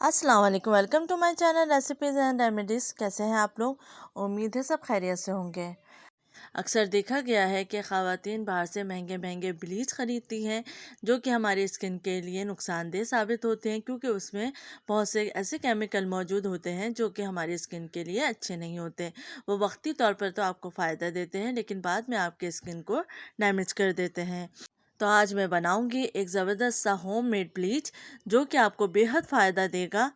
अस्सलाम वालेकुम, welcome to my channel recipes and remedies. कैसे हैं आप लोग? उम्मीद है सब खैरियत से होंगे। अक्सर देखा गया है कि ख़वातीन बाहर से महंगे महंगे ब्लीच ख़रीदती हैं, जो कि हमारी स्किन के लिए नुकसानदेह साबित होते हैं, क्योंकि उसमें बहुत से ऐसे केमिकल मौजूद होते हैं जो कि हमारी स्किन के लिए अच्छे नहीं होते। वो वक्ती तौर पर तो आपको फ़ायदा देते हैं, लेकिन बाद में आपके स्किन को डैमेज कर देते हैं। तो आज मैं बनाऊंगी एक ज़बरदस्त सा होममेड ब्लीच, जो कि आपको बेहद फ़ायदा देगा।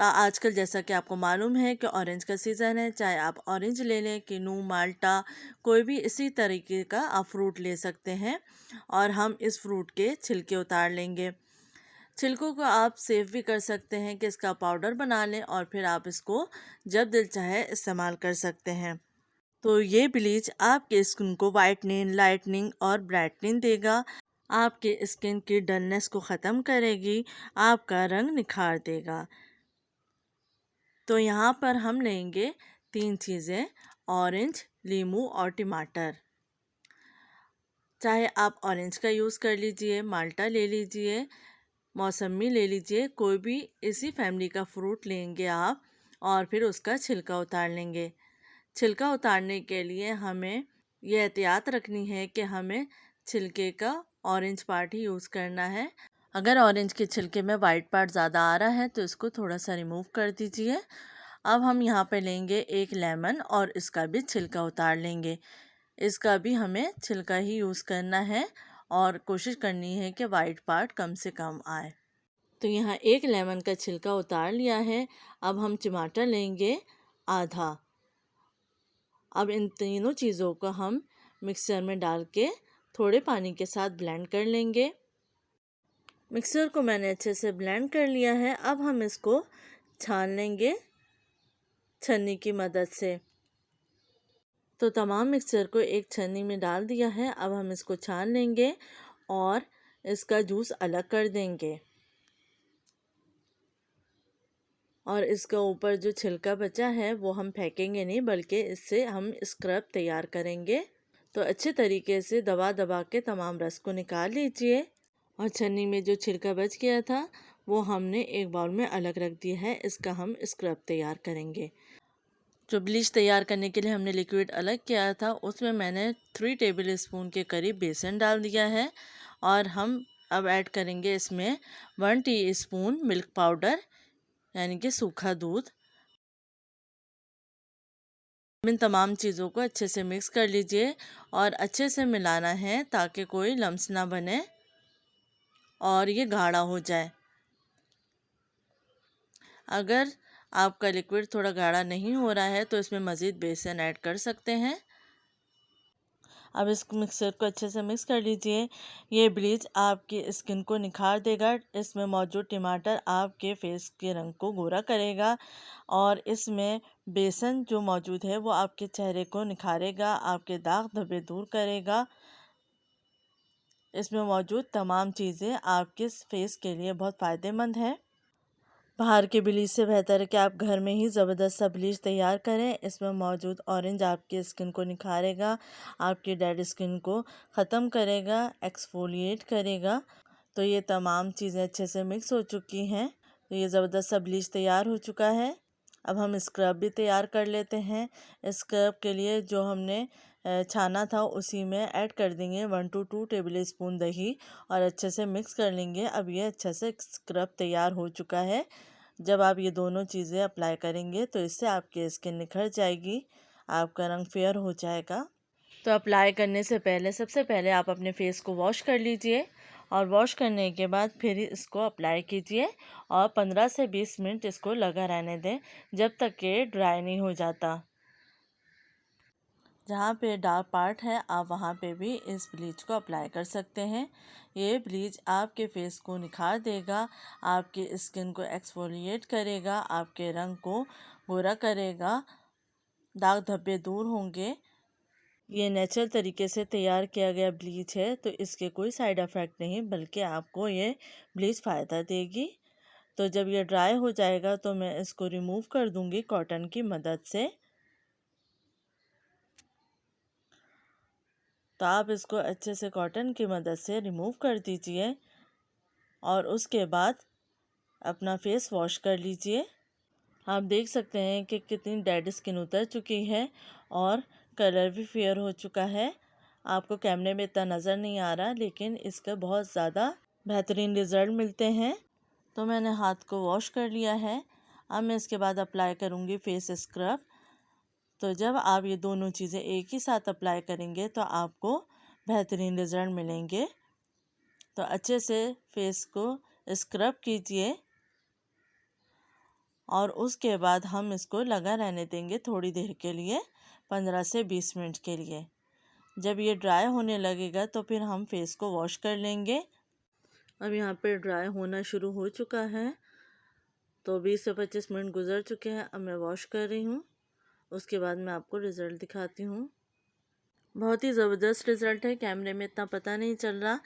आजकल जैसा कि आपको मालूम है कि ऑरेंज का सीज़न है, चाहे आप ऑरेंज ले लें, किनू, माल्टा, कोई भी इसी तरीके का आप फ्रूट ले सकते हैं। और हम इस फ्रूट के छिलके उतार लेंगे। छिलकों को आप सेव भी कर सकते हैं कि इसका पाउडर बना लें और फिर आप इसको जब दिल चाहे इस्तेमाल कर सकते हैं। तो ये ब्लीच आपके स्किन को वाइटनिंग, लाइटनिंग और ब्राइटनिंग देगा। आपके स्किन की डलनेस को ख़त्म करेगी, आपका रंग निखार देगा। तो यहाँ पर हम लेंगे 3 चीज़ें: ऑरेंज, नींबू और टमाटर। चाहे आप ऑरेंज का यूज़ कर लीजिए, माल्टा ले लीजिए, मौसमी ले लीजिए, कोई भी इसी फैमिली का फ्रूट लेंगे आप और फिर उसका छिलका उतार लेंगे। छिलका उतारने के लिए हमें यह एहतियात रखनी है कि हमें छिलके का ऑरेंज पार्ट ही यूज़ करना है। अगर ऑरेंज के छिलके में वाइट पार्ट ज़्यादा आ रहा है तो इसको थोड़ा सा रिमूव कर दीजिए। अब हम यहाँ पे लेंगे एक लेमन और इसका भी छिलका उतार लेंगे। इसका भी हमें छिलका ही यूज़ करना है और कोशिश करनी है कि वाइट पार्ट कम से कम आए। तो यहाँ एक लेमन का छिलका उतार लिया है। अब हम टमाटर लेंगे आधा। अब इन तीनों चीज़ों को हम मिक्सर में डाल के थोड़े पानी के साथ ब्लेंड कर लेंगे। मिक्सर को मैंने अच्छे से ब्लेंड कर लिया है। अब हम इसको छान लेंगे छन्नी की मदद से। तो तमाम मिक्सर को एक छन्नी में डाल दिया है। अब हम इसको छान लेंगे और इसका जूस अलग कर देंगे। और इसका ऊपर जो छिलका बचा है वो हम फेंकेंगे नहीं, बल्कि इससे हम स्क्रब तैयार करेंगे। तो अच्छे तरीके से दबा दबा के तमाम रस को निकाल लीजिए। और छन्नी में जो छिलका बच गया था वो हमने एक बाउल में अलग रख दिया है। इसका हम स्क्रब तैयार करेंगे। जो ब्लीच तैयार करने के लिए हमने लिक्विड अलग किया था उसमें मैंने 3 टेबल स्पून के करीब बेसन डाल दिया है। और हम अब ऐड करेंगे इसमें 1 टीस्पून मिल्क पाउडर, यानी कि सूखा दूध। इन तमाम चीज़ों को अच्छे से मिक्स कर लीजिए और अच्छे से मिलाना है ताकि कोई लम्स ना बने और ये गाढ़ा हो जाए। अगर आपका लिक्विड थोड़ा गाढ़ा नहीं हो रहा है तो इसमें मज़ीद बेसन ऐड कर सकते हैं। अब इस मिक्सर को अच्छे से मिक्स कर लीजिए। ये ब्लीच आपकी स्किन को निखार देगा। इसमें मौजूद टमाटर आपके फेस के रंग को गोरा करेगा और इसमें बेसन जो मौजूद है वो आपके चेहरे को निखारेगा, आपके दाग धब्बे दूर करेगा। इसमें मौजूद तमाम चीज़ें आपके फेस के लिए बहुत फ़ायदेमंद हैं। बाहर के ब्लीच से बेहतर है कि आप घर में ही ज़बरदस्त सा ब्लीच तैयार करें। इसमें मौजूद ऑरेंज आपकी स्किन को निखारेगा, आपकी डेड स्किन को ख़त्म करेगा, एक्सफोलिएट करेगा। तो ये तमाम चीज़ें अच्छे से मिक्स हो चुकी हैं। तो ये ज़बरदस्त सा ब्लीच तैयार हो चुका है। अब हम स्क्रब भी तैयार कर लेते हैं। स्क्रब के लिए जो हमने छाना था उसी में ऐड कर देंगे 1 to 2 टेबल स्पून दही और अच्छे से मिक्स कर लेंगे। अब ये अच्छे से स्क्रब तैयार हो चुका है। जब आप ये दोनों चीज़ें अप्लाई करेंगे तो इससे आपकी स्किन निखर जाएगी, आपका रंग फेयर हो जाएगा। तो अप्लाई करने से पहले सबसे पहले आप अपने फेस को वॉश कर लीजिए और वॉश करने के बाद फिर इसको अप्लाई कीजिए और 15 से 20 मिनट इसको लगा रहने दें जब तक ये ड्राई नहीं हो जाता। जहाँ पे डार्क पार्ट है आप वहाँ पे भी इस ब्लीच को अप्लाई कर सकते हैं। ये ब्लीच आपके फेस को निखार देगा, आपकी स्किन को एक्सफोलिएट करेगा, आपके रंग को गोरा करेगा, दाग धब्बे दूर होंगे। ये नेचुरल तरीके से तैयार किया गया ब्लीच है तो इसके कोई साइड इफ़ेक्ट नहीं, बल्कि आपको ये ब्लीच फ़ायदा देगी। तो जब ये ड्राई हो जाएगा तो मैं इसको रिमूव कर दूँगी कॉटन की मदद से। तो आप इसको अच्छे से कॉटन की मदद से रिमूव कर दीजिए और उसके बाद अपना फेस वॉश कर लीजिए। आप देख सकते हैं कि कितनी डेड स्किन उतर चुकी है और कलर भी फेयर हो चुका है। आपको कैमरे में इतना नज़र नहीं आ रहा, लेकिन इसका बहुत ज़्यादा बेहतरीन रिज़ल्ट मिलते हैं। तो मैंने हाथ को वॉश कर लिया है। अब मैं इसके बाद अप्लाई करूँगी फेस स्क्रब। तो जब आप ये दोनों चीज़ें एक ही साथ अप्लाई करेंगे तो आपको बेहतरीन रिज़ल्ट मिलेंगे। तो अच्छे से फेस को स्क्रब कीजिए और उसके बाद हम इसको लगा रहने देंगे थोड़ी देर के लिए, 15 से 20 मिनट के लिए। जब ये ड्राई होने लगेगा तो फिर हम फेस को वॉश कर लेंगे। अब यहाँ पे ड्राई होना शुरू हो चुका है, तो 20 से 25 मिनट गुजर चुके हैं। अब मैं वॉश कर रही हूँ, उसके बाद मैं आपको रिज़ल्ट दिखाती हूँ। बहुत ही ज़बरदस्त रिज़ल्ट है, कैमरे में इतना पता नहीं चल रहा।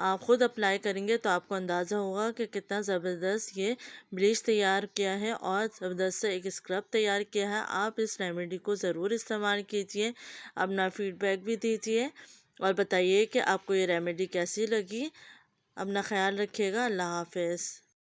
आप ख़ुद अप्लाई करेंगे तो आपको अंदाज़ा होगा कि कितना ज़बरदस्त ये ब्लीच तैयार किया है और ज़बरदस्त एक स्क्रब तैयार किया है। आप इस रेमेडी को ज़रूर इस्तेमाल कीजिए, अपना फ़ीडबैक भी दीजिए और बताइए कि आपको ये रेमेडी कैसी लगी। अपना ख्याल रखिएगा। अल्लाह हाफ़िज़।